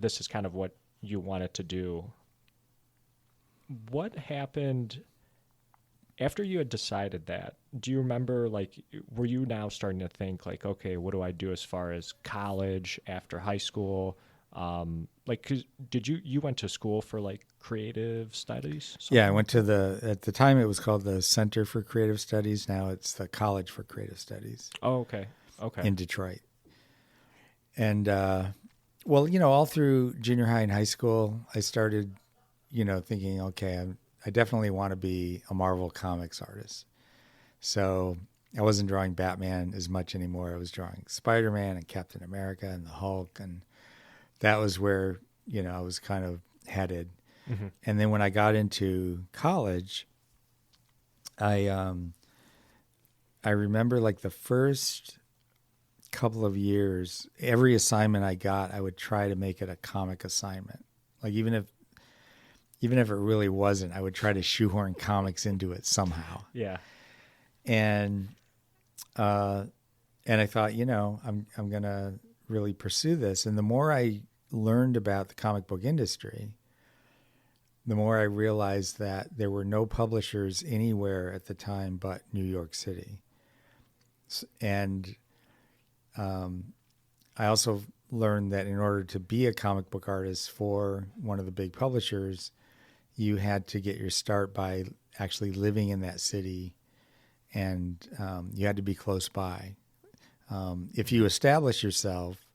this is kind of what you wanted to do. What happened after you had decided that? Do you remember, like, were you now starting to think, like, okay, what do I do as far as college after high school? Like, 'cause you went to school for like creative studies, Yeah, I something like went to that? at the time it was called the Center for Creative Studies. Now it's the College for Creative Studies Oh, okay. Okay. in Detroit. And, well, all through junior high and high school, I started, thinking, okay, I definitely want to be a Marvel Comics artist. So I wasn't drawing Batman as much anymore. I was drawing Spider-Man and Captain America and the Hulk. And that was where, I was kind of headed. Hmm. And then when I got into college, I I remember like the first couple of years, every assignment I got, I would try to make it a comic assignment. Like even if it really wasn't, I would try to shoehorn comics into it somehow. Yeah. And uh, and I thought, I'm gonna really pursue this. And the more I learned about the comic book industry, the more I realized that there were no publishers anywhere at the time but New York City. And I also learned that in order to be a comic book artist for one of the big publishers, you had to get your start by actually living in that city, and you had to be close by. If you establish yourself,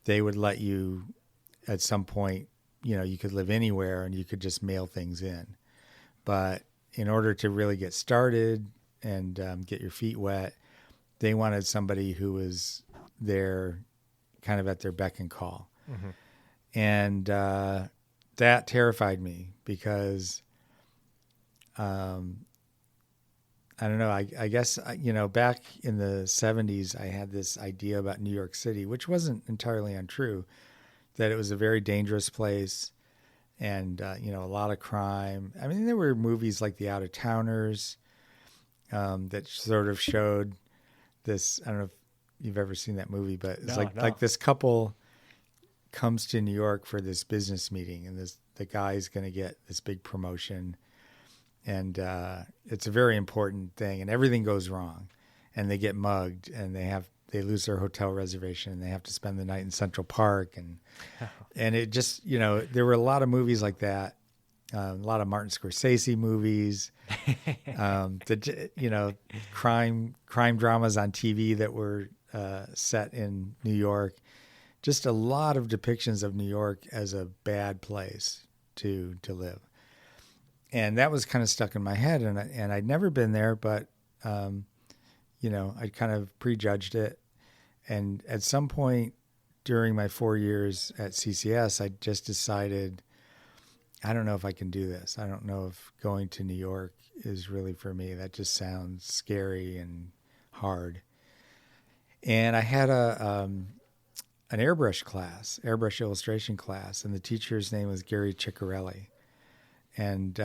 they would let you at some point, you could live anywhere and you could just mail things in. But in order to really get started and get your feet wet, they wanted somebody who was there kind of at their beck and call. Hmm. And that terrified me because I don't know. I guess, back in the 70s, I had this idea about New York City, which wasn't entirely untrue, that it was a very dangerous place and, a lot of crime. I mean, there were movies like The Out of Towners that sort of showed this. I don't know if you've ever seen that movie, but it's No, like no. this couple comes to New York for this business meeting, and the guy's going to get this big promotion, and it's a very important thing, and everything goes wrong, and they get mugged, and they lose their hotel reservation, and they have to spend the night in Central Park, and it just there were a lot of movies like that, a lot of Martin Scorsese movies, crime dramas on TV that were set in New York. Just a lot of depictions of New York as a bad place to live, and that was kind of stuck in my head. And I'd never been there, but I kind of prejudged it. And at some point during my 4 years at CCS, I just decided, I don't know if I can do this. I don't know if going to New York is really for me. That just sounds scary and hard. And I had an airbrush illustration class, and the teacher's name was Gary Ciccarelli. And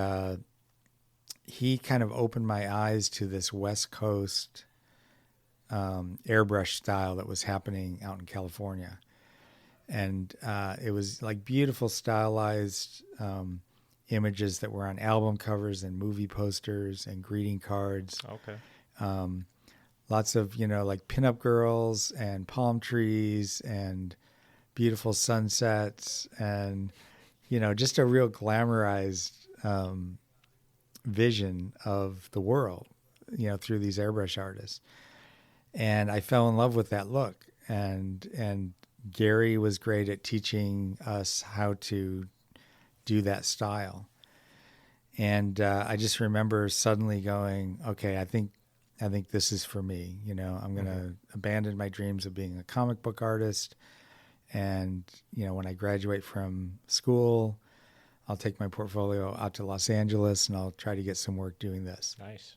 he kind of opened my eyes to this West Coast airbrush style that was happening out in California. And it was like beautiful stylized images that were on album covers and movie posters and greeting cards. Okay. Lots of, like pinup girls and palm trees and beautiful sunsets and, just a real glamorized vision of the world, through these airbrush artists. And I fell in love with that look. And Gary was great at teaching us how to do that style. And I just remember suddenly going, okay, I think this is for me. I'm going to abandon my dreams of being a comic book artist. And, when I graduate from school, I'll take my portfolio out to Los Angeles and I'll try to get some work doing this. Nice.